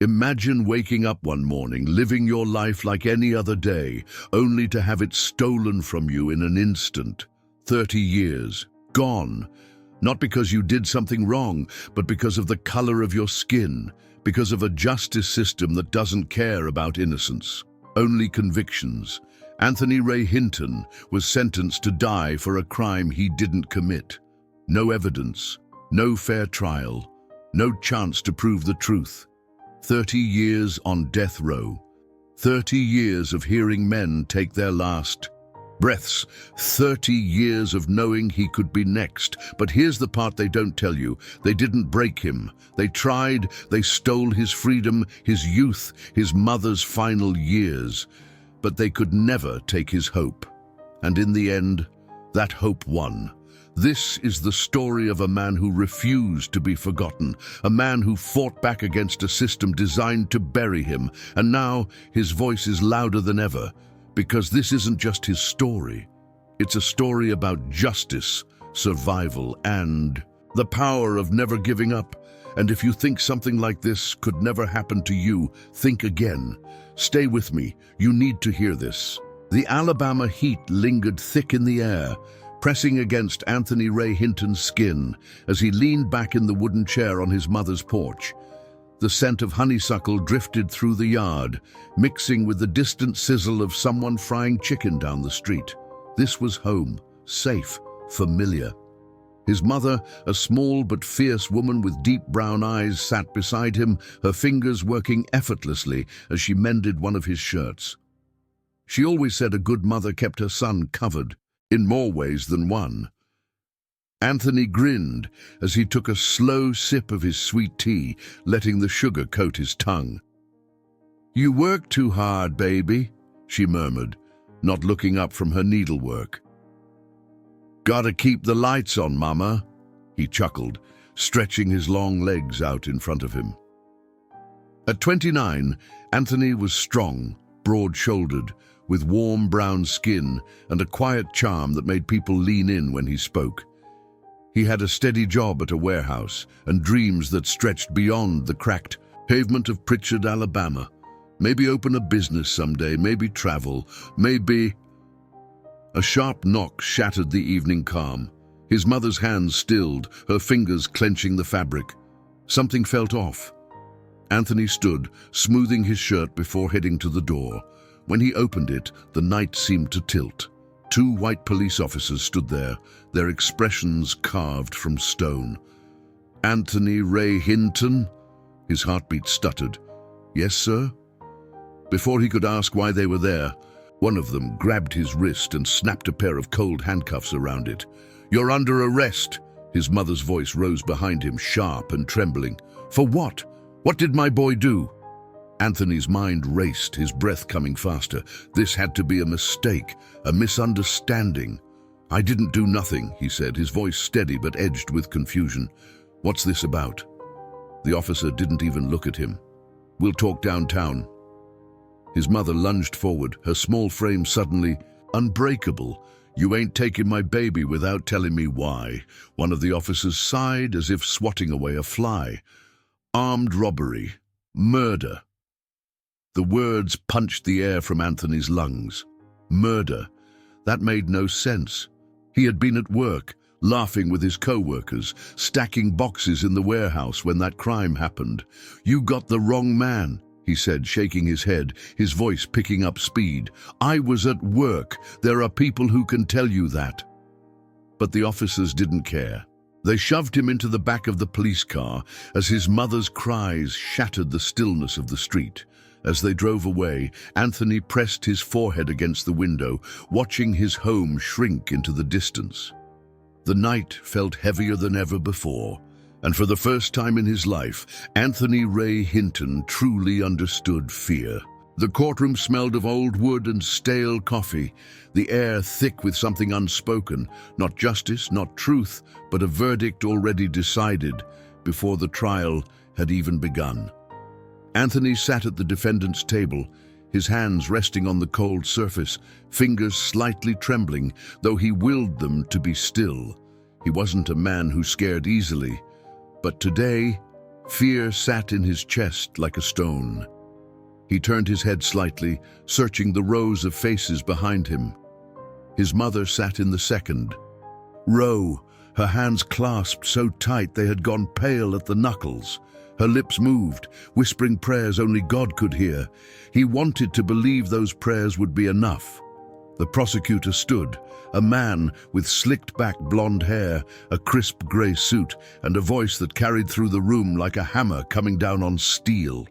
Imagine waking up one morning, living your life like any other day, only to have it stolen from you in an instant. 30 years, gone. Not because you did something wrong, but because of the color of your skin, because of a justice system that doesn't care about innocence, only convictions. Anthony Ray Hinton was sentenced to die for a crime he didn't commit. No evidence, no fair trial, no chance to prove the truth. 30 years on death row. 30 years of hearing men take their last breaths. 30 years of knowing he could be next. But here's the part they don't tell you. They didn't break him. They tried. They stole his freedom, his youth, his mother's final years. But they could never take his hope. And in the end, that hope won. This is the story of a man who refused to be forgotten, a man who fought back against a system designed to bury him, and now his voice is louder than ever, because this isn't just his story. It's a story about justice, survival, and the power of never giving up. And if you think something like this could never happen to you, think again. Stay with me. You need to hear this. The Alabama heat lingered thick in the air, pressing against Anthony Ray Hinton's skin as he leaned back in the wooden chair on his mother's porch. The scent of honeysuckle drifted through the yard, mixing with the distant sizzle of someone frying chicken down the street. This was home, safe, familiar. His mother, a small but fierce woman with deep brown eyes, sat beside him, her fingers working effortlessly as she mended one of his shirts. She always said a good mother kept her son covered, in more ways than one. Anthony grinned as he took a slow sip of his sweet tea, letting the sugar coat his tongue. "You work too hard, baby," she murmured, not looking up from her needlework. "Gotta keep the lights on, Mama," he chuckled, stretching his long legs out in front of him. At 29, Anthony was strong, broad-shouldered, with warm brown skin and a quiet charm that made people lean in when he spoke. He had a steady job at a warehouse and dreams that stretched beyond the cracked pavement of Pritchard, Alabama. Maybe open a business someday, maybe travel, maybe... A sharp knock shattered the evening calm. His mother's hands stilled, her fingers clenching the fabric. Something felt off. Anthony stood, smoothing his shirt before heading to the door. When he opened it, the night seemed to tilt. 2 white police officers stood there, their expressions carved from stone. "Anthony Ray Hinton?" His heartbeat stuttered. "Yes, sir?" Before he could ask why they were there, one of them grabbed his wrist and snapped a pair of cold handcuffs around it. "You're under arrest." His mother's voice rose behind him, sharp and trembling. "For what? What did my boy do?" Anthony's mind raced, his breath coming faster. This had to be a mistake, a misunderstanding. "I didn't do nothing," he said, his voice steady but edged with confusion. "What's this about?" The officer didn't even look at him. "We'll talk downtown." His mother lunged forward, her small frame suddenly unbreakable. "You ain't taking my baby without telling me why." One of the officers sighed as if swatting away a fly. "Armed robbery. Murder." The words punched the air from Anthony's lungs. Murder. That made no sense. He had been at work, laughing with his co-workers, stacking boxes in the warehouse when that crime happened. "You got the wrong man," he said, shaking his head, his voice picking up speed. "I was at work. There are people who can tell you that." But the officers didn't care. They shoved him into the back of the police car as his mother's cries shattered the stillness of the street. As they drove away, Anthony pressed his forehead against the window, watching his home shrink into the distance. The night felt heavier than ever before, and for the first time in his life, Anthony Ray Hinton truly understood fear. The courtroom smelled of old wood and stale coffee, the air thick with something unspoken, not justice, not truth, but a verdict already decided before the trial had even begun. Anthony sat at the defendant's table, his hands resting on the cold surface, fingers slightly trembling, though he willed them to be still. He wasn't a man who scared easily, but today Fear sat in his chest like a stone. He turned his head slightly, searching the rows of faces behind him. His mother sat in the second row, her hands clasped so tight they had gone pale at the knuckles. Her lips moved, whispering prayers only God could hear. He wanted to believe those prayers would be enough. The prosecutor stood, a man with slicked-back blonde hair, a crisp grey suit, and a voice that carried through the room like a hammer coming down on steel.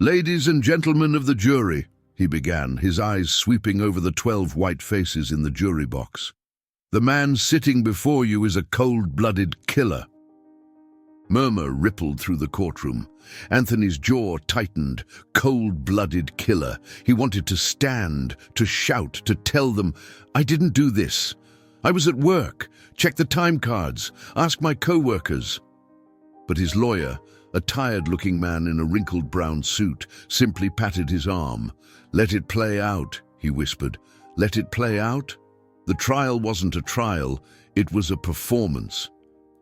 "Ladies and gentlemen of the jury," he began, his eyes sweeping over the 12 white faces in the jury box. "The man sitting before you is a cold-blooded killer." Murmur rippled through the courtroom. Anthony's jaw tightened. Cold-blooded killer. He wanted to stand, to shout, to tell them, "I didn't do this. I was at work. Check the time cards. Ask my co-workers." But his lawyer, a tired-looking man in a wrinkled brown suit, simply patted his arm. "Let it play out," he whispered. "Let it play out?" The trial wasn't a trial, it was a performance.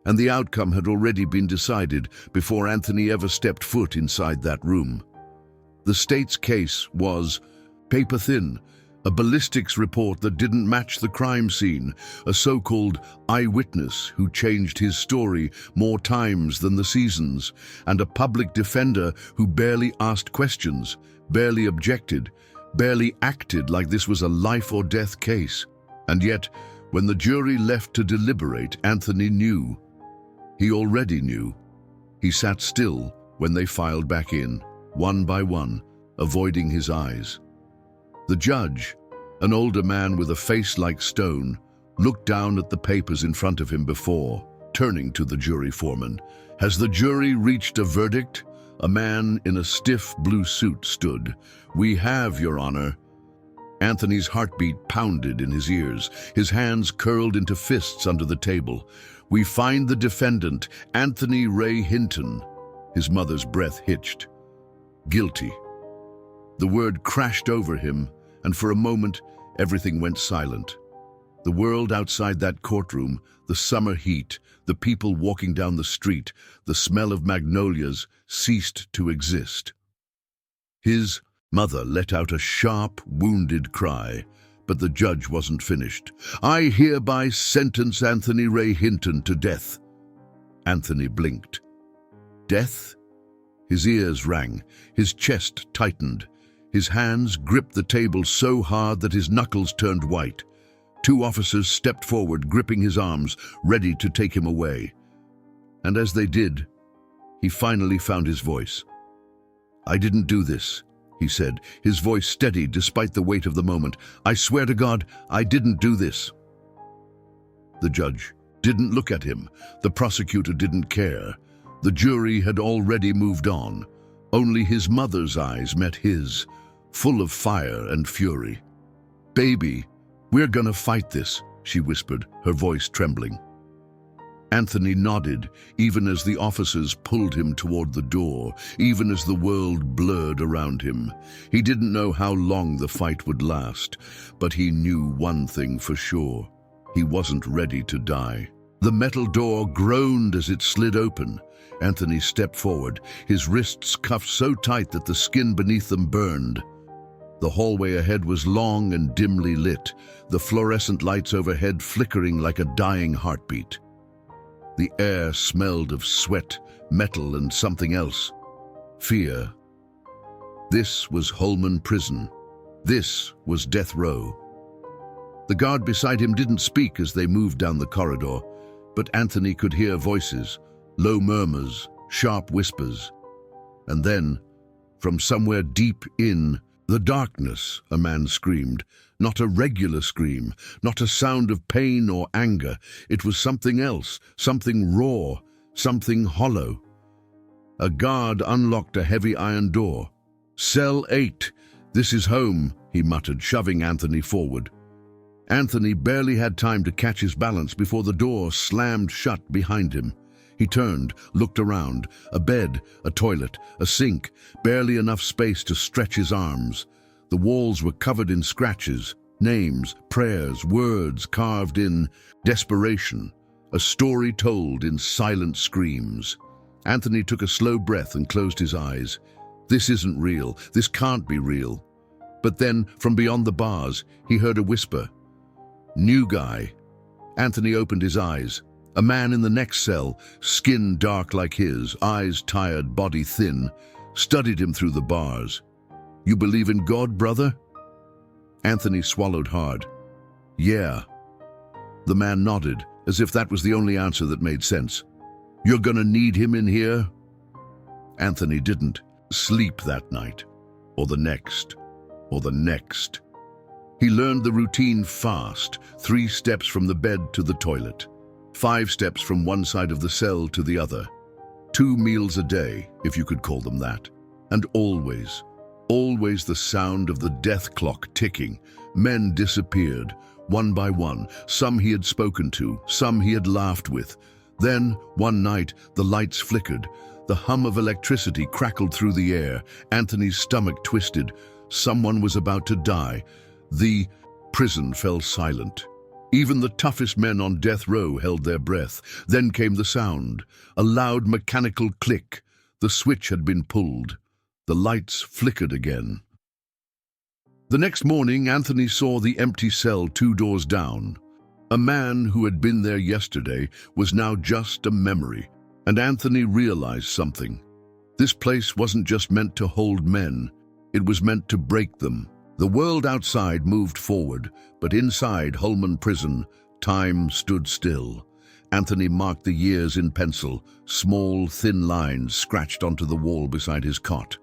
And the outcome had already been decided before Anthony ever stepped foot inside that room. The state's case was paper-thin, a ballistics report that didn't match the crime scene, a so-called eyewitness who changed his story more times than the seasons, and a public defender who barely asked questions, barely objected, barely acted like this was a life-or-death case. And yet, when the jury left to deliberate, Anthony knew. He already knew. He sat still when they filed back in, one by one, avoiding his eyes. The judge, an older man with a face like stone, looked down at the papers in front of him before, turning to the jury foreman. "Has the jury reached a verdict?" A man in a stiff blue suit stood. "We have, Your Honor." Anthony's heartbeat pounded in his ears, his hands curled into fists under the table. "We find the defendant, Anthony Ray Hinton." His mother's breath hitched. "Guilty." The word crashed over him, and for a moment, everything went silent. The world outside that courtroom, the summer heat, the people walking down the street, the smell of magnolias, ceased to exist. His mother let out a sharp, wounded cry, but the judge wasn't finished. "I hereby sentence Anthony Ray Hinton to death." Anthony blinked. Death? His ears rang, his chest tightened. His hands gripped the table so hard that his knuckles turned white. 2 officers stepped forward, gripping his arms, ready to take him away. And as they did, he finally found his voice. "I didn't do this," he said, his voice steady despite the weight of the moment. "I swear to God, I didn't do this." The judge didn't look at him. The prosecutor didn't care. The jury had already moved on. Only his mother's eyes met his, full of fire and fury. "Baby, we're gonna fight this," she whispered, her voice trembling. Anthony nodded, even as the officers pulled him toward the door, even as the world blurred around him. He didn't know how long the fight would last, but he knew one thing for sure. He wasn't ready to die. The metal door groaned as it slid open. Anthony stepped forward, his wrists cuffed so tight that the skin beneath them burned. The hallway ahead was long and dimly lit, the fluorescent lights overhead flickering like a dying heartbeat. The air smelled of sweat, metal, and something else. Fear. This was Holman Prison. This was death row. The guard beside him didn't speak as they moved down the corridor, but Anthony could hear voices, low murmurs, sharp whispers. And then, from somewhere deep in the darkness, a man screamed. Not a regular scream, not a sound of pain or anger. It was something else, something raw, something hollow. A guard unlocked a heavy iron door. "Cell 8, this is home," he muttered, shoving Anthony forward. Anthony barely had time to catch his balance before the door slammed shut behind him. He turned, looked around. A bed, a toilet, a sink, barely enough space to stretch his arms. The walls were covered in scratches, names, prayers, words carved in desperation, a story told in silent screams. Anthony took a slow breath and closed his eyes. This isn't real. This can't be real. But then, from beyond the bars, he heard a whisper. New guy. Anthony opened his eyes. A man in the next cell, skin dark like his, eyes tired, body thin, studied him through the bars. You believe in God, brother? Anthony swallowed hard. Yeah. The man nodded, as if that was the only answer that made sense. You're gonna need him in here? Anthony didn't sleep that night, or the next, or the next. He learned the routine fast, 3 steps from the bed to the toilet, 5 steps from one side of the cell to the other, 2 meals a day, if you could call them that, and always the sound of the death clock ticking. Men disappeared, one by one, some he had spoken to, some he had laughed with. Then, one night, the lights flickered. The hum of electricity crackled through the air. Anthony's stomach twisted. Someone was about to die. The prison fell silent. Even the toughest men on death row held their breath. Then came the sound, a loud mechanical click. The switch had been pulled. The lights flickered again. The next morning, Anthony saw the empty cell 2 doors down. A man who had been there yesterday was now just a memory, and Anthony realized something. This place wasn't just meant to hold men, it was meant to break them. The world outside moved forward, but inside Holman Prison, time stood still. Anthony marked the years in pencil, small, thin lines scratched onto the wall beside his cot.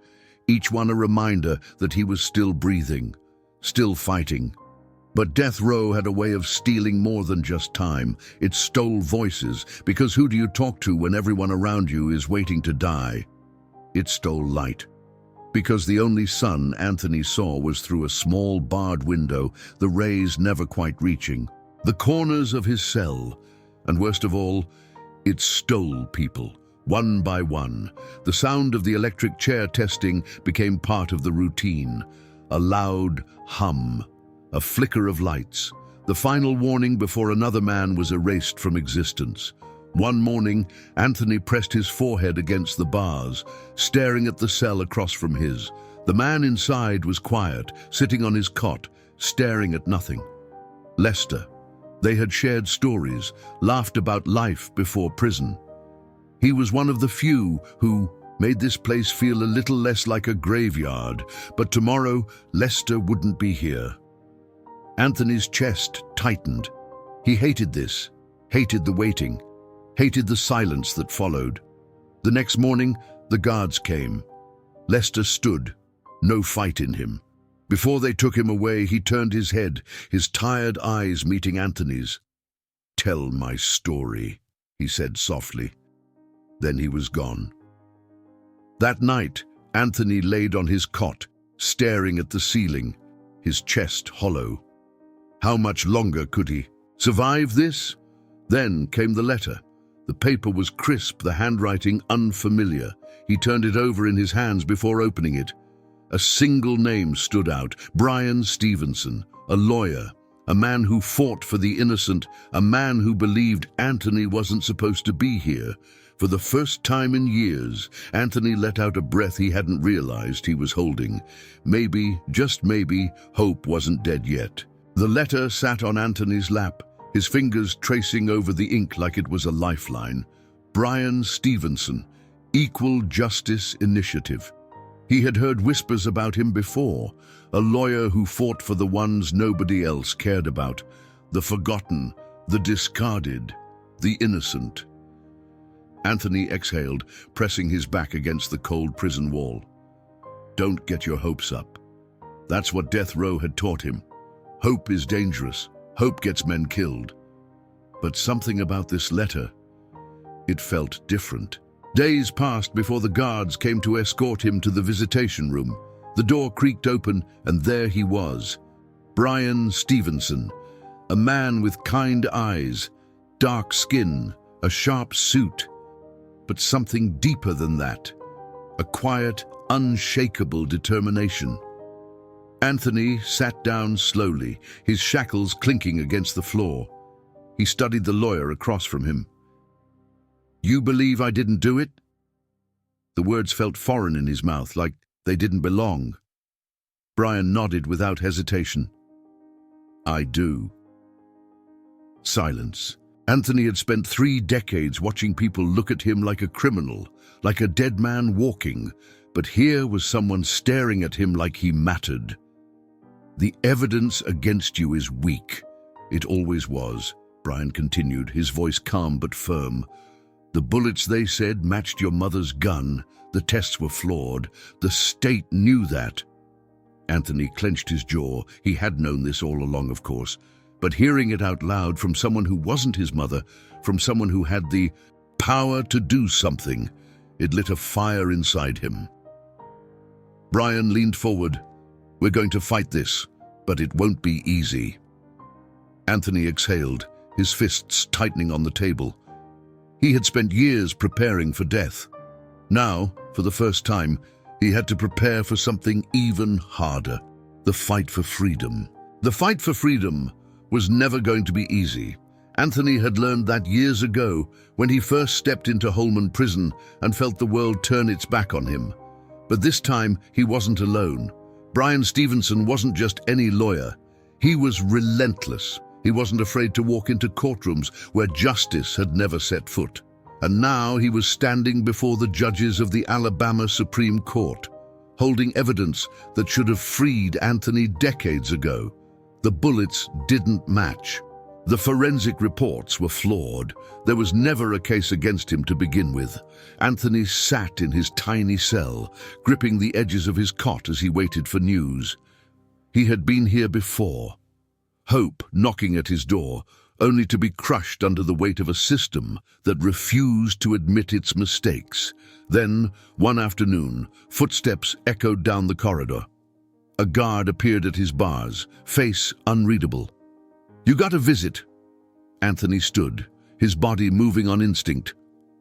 Each one a reminder that he was still breathing, still fighting. But death row had a way of stealing more than just time. It stole voices, because who do you talk to when everyone around you is waiting to die? It stole light, because the only sun Anthony saw was through a small barred window, the rays never quite reaching. The corners of his cell, and worst of all, it stole people, one by one. The sound of the electric chair testing became part of the routine. A loud hum, a flicker of lights, the final warning before another man was erased from existence. One morning, Anthony pressed his forehead against the bars, staring at the cell across from his. The man inside was quiet, sitting on his cot, staring at nothing. Lester. They had shared stories, laughed about life before prison. He was one of the few who made this place feel a little less like a graveyard, but tomorrow Lester wouldn't be here. Anthony's chest tightened. He hated this, hated the waiting, hated the silence that followed. The next morning, the guards came. Lester stood, no fight in him. Before they took him away, he turned his head, his tired eyes meeting Anthony's. "Tell my story," he said softly. Then he was gone. That night, Anthony laid on his cot, staring at the ceiling, his chest hollow. How much longer could he survive this? Then came the letter. The paper was crisp, the handwriting unfamiliar. He turned it over in his hands before opening it. A single name stood out, Bryan Stevenson, a lawyer, a man who fought for the innocent, a man who believed Anthony wasn't supposed to be here. For the first time in years, Anthony let out a breath he hadn't realized he was holding. Maybe, just maybe, hope wasn't dead yet. The letter sat on Anthony's lap, his fingers tracing over the ink like it was a lifeline. Bryan Stevenson, Equal Justice Initiative. He had heard whispers about him before, a lawyer who fought for the ones nobody else cared about, the forgotten, the discarded, the innocent. Anthony exhaled, pressing his back against the cold prison wall. Don't get your hopes up. That's what death row had taught him. Hope is dangerous. Hope gets men killed. But something about this letter, it felt different. Days passed before the guards came to escort him to the visitation room. The door creaked open, and there he was. Bryan Stevenson, a man with kind eyes, dark skin, a sharp suit. But something deeper than that, a quiet, unshakable determination. Anthony sat down slowly, his shackles clinking against the floor. He studied the lawyer across from him. You believe I didn't do it? The words felt foreign in his mouth, like they didn't belong. Bryan nodded without hesitation. "I do." Silence. Anthony had spent 3 decades watching people look at him like a criminal, like a dead man walking, but here was someone staring at him like he mattered. "The evidence against you is weak. It always was," Bryan continued, his voice calm but firm. "The bullets, they said, matched your mother's gun. The tests were flawed. The state knew that." Anthony clenched his jaw. He had known this all along, of course. But hearing it out loud from someone who wasn't his mother, from someone who had the power to do something, it lit a fire inside him. Bryan leaned forward. "We're going to fight this, but it won't be easy." Anthony exhaled, his fists tightening on the table. He had spent years preparing for death. Now, for the first time, he had to prepare for something even harder: the fight for freedom. The fight for freedom was never going to be easy. Anthony had learned that years ago when he first stepped into Holman Prison and felt the world turn its back on him. But this time, he wasn't alone. Bryan Stevenson wasn't just any lawyer. He was relentless. He wasn't afraid to walk into courtrooms where justice had never set foot. And now he was standing before the judges of the Alabama Supreme Court, holding evidence that should have freed Anthony decades ago. The bullets didn't match. The forensic reports were flawed. There was never a case against him to begin with. Anthony sat in his tiny cell, gripping the edges of his cot as he waited for news. He had been here before. Hope knocking at his door, only to be crushed under the weight of a system that refused to admit its mistakes. Then, one afternoon, footsteps echoed down the corridor. A guard appeared at his bars, face unreadable. "You got a visit." Anthony stood, his body moving on instinct,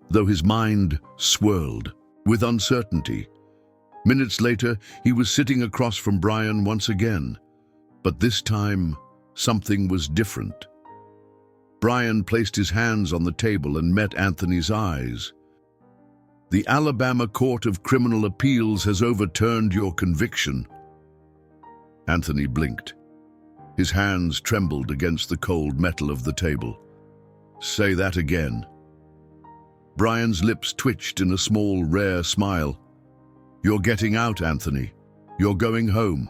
though his mind swirled with uncertainty. Minutes later, he was sitting across from Bryan once again. But this time, something was different. Bryan placed his hands on the table and met Anthony's eyes. "The Alabama Court of Criminal Appeals has overturned your conviction." Anthony blinked. His hands trembled against the cold metal of the table. "Say that again." Bryan's lips twitched in a small, rare smile. "You're getting out, Anthony. You're going home."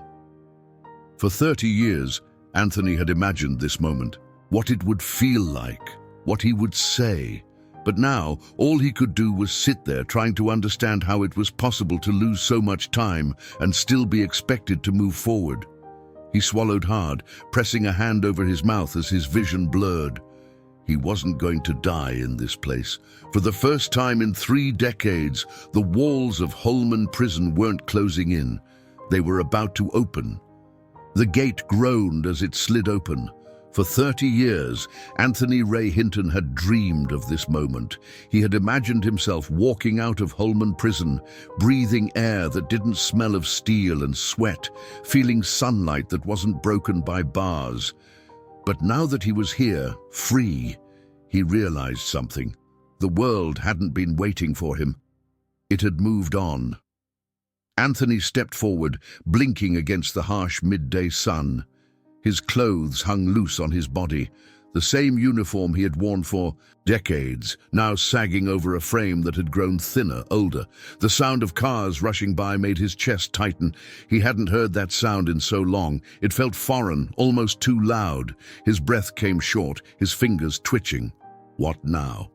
For 30 years, Anthony had imagined this moment, what it would feel like, what he would say. But now, all he could do was sit there trying to understand how it was possible to lose so much time and still be expected to move forward. He swallowed hard, pressing a hand over his mouth as his vision blurred. He wasn't going to die in this place. For the first time in 3 decades, the walls of Holman Prison weren't closing in. They were about to open. The gate groaned as it slid open. For 30 years, Anthony Ray Hinton had dreamed of this moment. He had imagined himself walking out of Holman Prison, breathing air that didn't smell of steel and sweat, feeling sunlight that wasn't broken by bars. But now that he was here, free, he realized something. The world hadn't been waiting for him. It had moved on. Anthony stepped forward, blinking against the harsh midday sun. His clothes hung loose on his body, the same uniform he had worn for decades, now sagging over a frame that had grown thinner, older. The sound of cars rushing by made his chest tighten. He hadn't heard that sound in so long. It felt foreign, almost too loud. His breath came short, his fingers twitching. What now?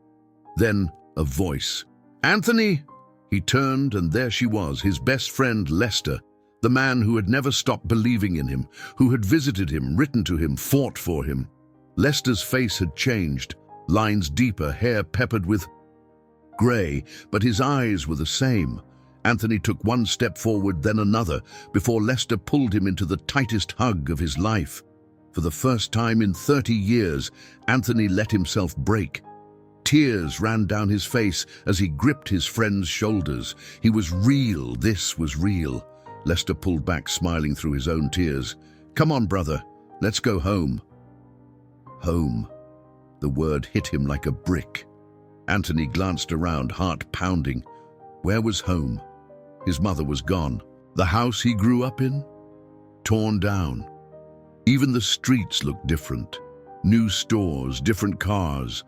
Then a voice. "Anthony!" He turned, and there she was, his best friend Lester. The man who had never stopped believing in him, who had visited him, written to him, fought for him. Lester's face had changed, lines deeper, hair peppered with grey, but his eyes were the same. Anthony took one step forward, then another, before Lester pulled him into the tightest hug of his life. For the first time in 30 years, Anthony let himself break. Tears ran down his face as he gripped his friend's shoulders. He was real, this was real. Lester pulled back, smiling through his own tears. "Come on, brother, let's go home." Home. The word hit him like a brick. Anthony glanced around, heart pounding. Where was home? His mother was gone. The house he grew up in? Torn down. Even the streets looked different. New stores, different cars,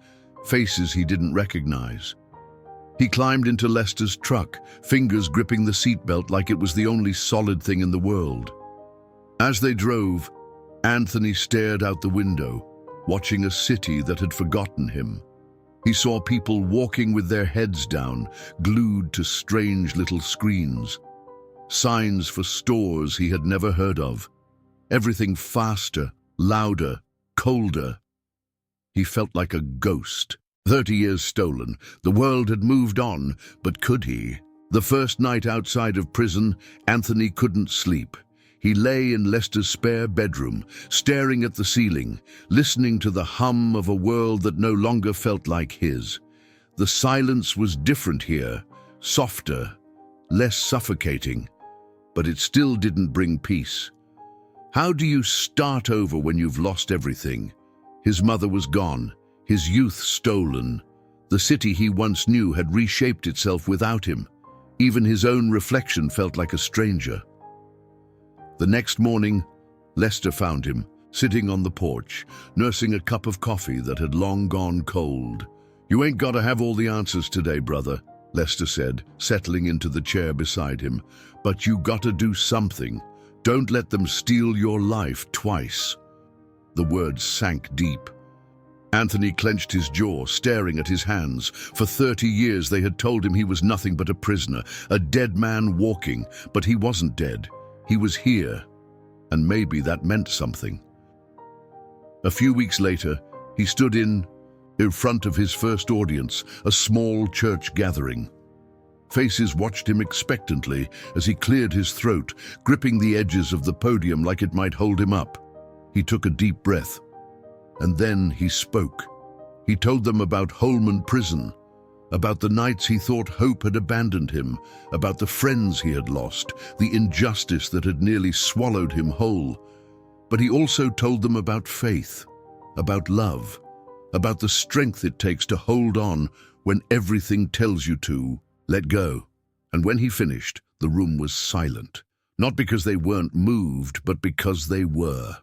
faces he didn't recognize. He climbed into Lester's truck, fingers gripping the seatbelt like it was the only solid thing in the world. As they drove, Anthony stared out the window, watching a city that had forgotten him. He saw people walking with their heads down, glued to strange little screens. Signs for stores he had never heard of. Everything faster, louder, colder. He felt like a ghost. 30 years stolen. The world had moved on, but could he? The first night outside of prison, Anthony couldn't sleep. He lay in Lester's spare bedroom, staring at the ceiling, listening to the hum of a world that no longer felt like his. The silence was different here, softer, less suffocating, but it still didn't bring peace. How do you start over when you've lost everything? His mother was gone, his youth stolen. The city he once knew had reshaped itself without him. Even his own reflection felt like a stranger. The next morning, Lester found him, sitting on the porch, nursing a cup of coffee that had long gone cold. "You ain't gotta have all the answers today, brother," Lester said, settling into the chair beside him. "But you gotta do something. Don't let them steal your life twice." The words sank deep. Anthony clenched his jaw, staring at his hands. For 30 years they had told him he was nothing but a prisoner, a dead man walking, but he wasn't dead. He was here, and maybe that meant something. A few weeks later, he stood in front of his first audience, a small church gathering. Faces watched him expectantly as he cleared his throat, gripping the edges of the podium like it might hold him up. He took a deep breath, and then he spoke. He told them about Holman Prison, about the nights he thought hope had abandoned him, about the friends he had lost, the injustice that had nearly swallowed him whole. But he also told them about faith, about love, about the strength it takes to hold on when everything tells you to let go. And when he finished, the room was silent, not because they weren't moved, but because they were.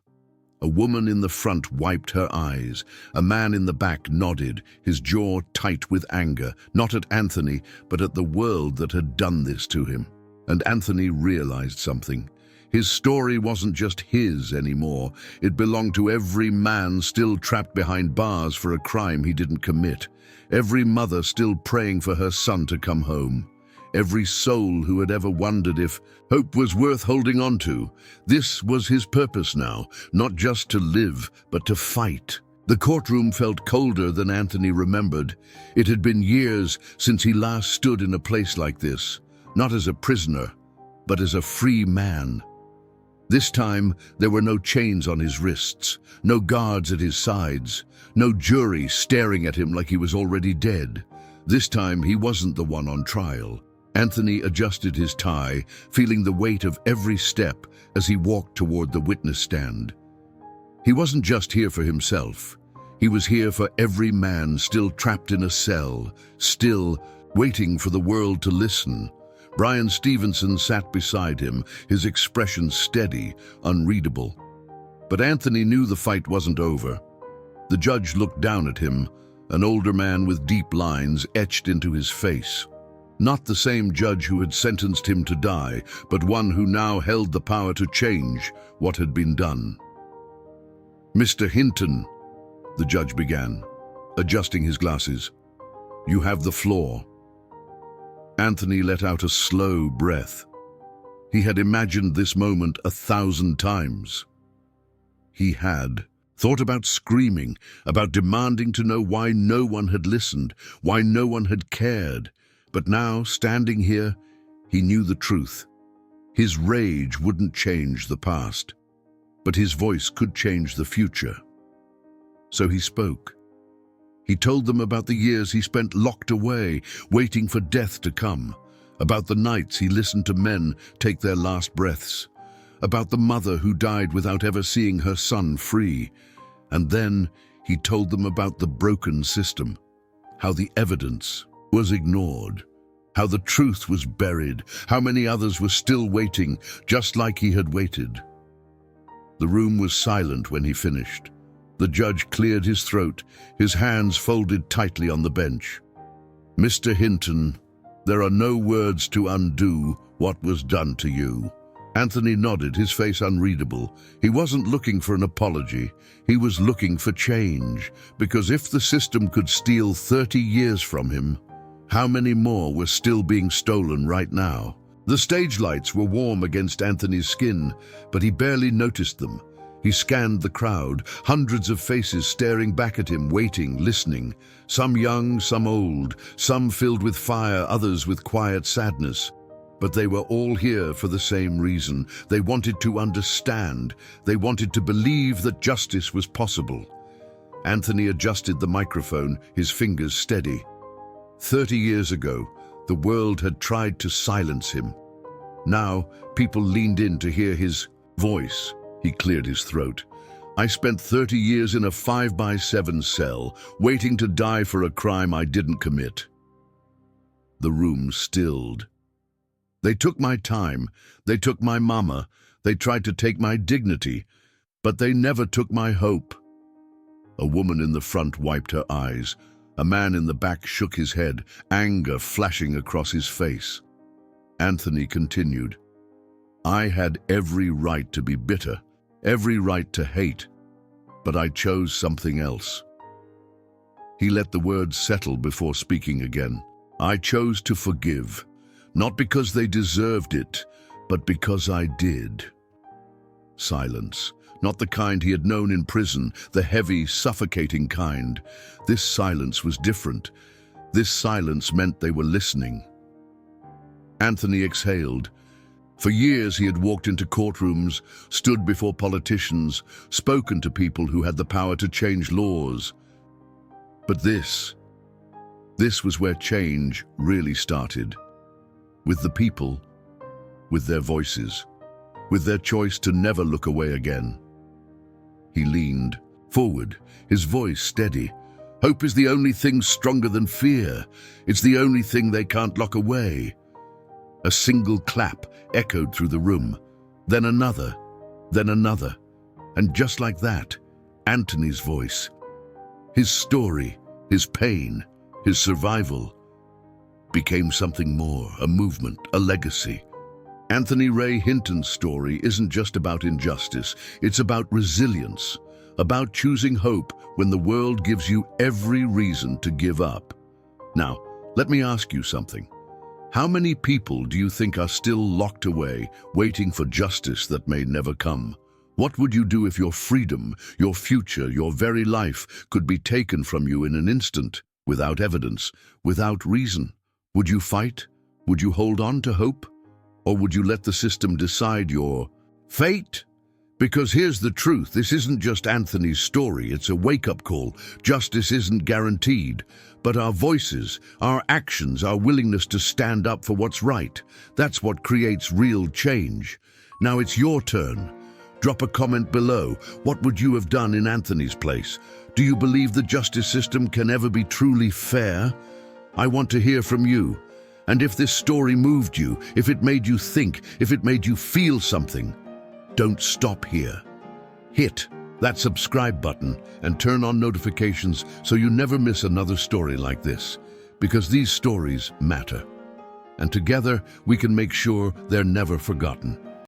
A woman in the front wiped her eyes. A man in the back nodded, his jaw tight with anger, not at Anthony, but at the world that had done this to him. And Anthony realized something. His story wasn't just his anymore. It belonged to every man still trapped behind bars for a crime he didn't commit. Every mother still praying for her son to come home. Every soul who had ever wondered if hope was worth holding on to. This was his purpose now, not just to live, but to fight. The courtroom felt colder than Anthony remembered. It had been years since he last stood in a place like this, not as a prisoner, but as a free man. This time, there were no chains on his wrists, no guards at his sides, no jury staring at him like he was already dead. This time, he wasn't the one on trial. Anthony adjusted his tie, feeling the weight of every step as he walked toward the witness stand. He wasn't just here for himself. He was here for every man still trapped in a cell, still waiting for the world to listen. Bryan Stevenson sat beside him, his expression steady, unreadable. But Anthony knew the fight wasn't over. The judge looked down at him, an older man with deep lines etched into his face. Not the same judge who had sentenced him to die, but one who now held the power to change what had been done. "Mr. Hinton," the judge began, adjusting his glasses, "you have the floor." Anthony let out a slow breath. He had imagined this moment 1,000 times. He had thought about screaming, about demanding to know why no one had listened, why no one had cared. But now, standing here, he knew the truth. His rage wouldn't change the past, but his voice could change the future. So he spoke. He told them about the years he spent locked away, waiting for death to come, about the nights he listened to men take their last breaths, about the mother who died without ever seeing her son free. And then he told them about the broken system, how the evidence was ignored, how the truth was buried, how many others were still waiting, just like he had waited. The room was silent when he finished. The judge cleared his throat, his hands folded tightly on the bench. "Mr. Hinton, there are no words to undo what was done to you." Anthony nodded, his face unreadable. He wasn't looking for an apology. He was looking for change, because if the system could steal 30 years from him, how many more were still being stolen right now? The stage lights were warm against Anthony's skin, but he barely noticed them. He scanned the crowd, hundreds of faces staring back at him, waiting, listening. Some young, some old, some filled with fire, others with quiet sadness. But they were all here for the same reason. They wanted to understand. They wanted to believe that justice was possible. Anthony adjusted the microphone, his fingers steady. 30 years ago, the world had tried to silence him. Now, people leaned in to hear his voice. He cleared his throat. "I spent 30 years in a 5x7 cell, waiting to die for a crime I didn't commit." The room stilled. "They took my time, they took my mama, they tried to take my dignity, but they never took my hope." A woman in the front wiped her eyes. A man in the back shook his head, anger flashing across his face. Anthony continued, "I had every right to be bitter, every right to hate, but I chose something else." He let the words settle before speaking again. "I chose to forgive. Not because they deserved it, but because I did." Silence. Not the kind he had known in prison, the heavy, suffocating kind. This silence was different. This silence meant they were listening. Anthony exhaled. For years he had walked into courtrooms, stood before politicians, spoken to people who had the power to change laws. But this was where change really started. With the people, with their voices, with their choice to never look away again. He leaned forward, his voice steady. "Hope is the only thing stronger than fear. It's the only thing they can't lock away." A single clap echoed through the room, then another, and just like that, Anthony's voice. His story, his pain, his survival, became something more, a movement, a legacy. Anthony Ray Hinton's story isn't just about injustice, it's about resilience, about choosing hope when the world gives you every reason to give up. Now, let me ask you something. How many people do you think are still locked away, waiting for justice that may never come? What would you do if your freedom, your future, your very life could be taken from you in an instant, without evidence, without reason? Would you fight? Would you hold on to hope? Or would you let the system decide your fate? Because here's the truth, this isn't just Anthony's story, it's a wake-up call. Justice isn't guaranteed, but our voices, our actions, our willingness to stand up for what's right, that's what creates real change. Now it's your turn. Drop a comment below. What would you have done in Anthony's place? Do you believe the justice system can ever be truly fair? I want to hear from you. And if this story moved you, if it made you think, if it made you feel something, don't stop here. Hit that subscribe button and turn on notifications so you never miss another story like this, because these stories matter. And together we can make sure they're never forgotten.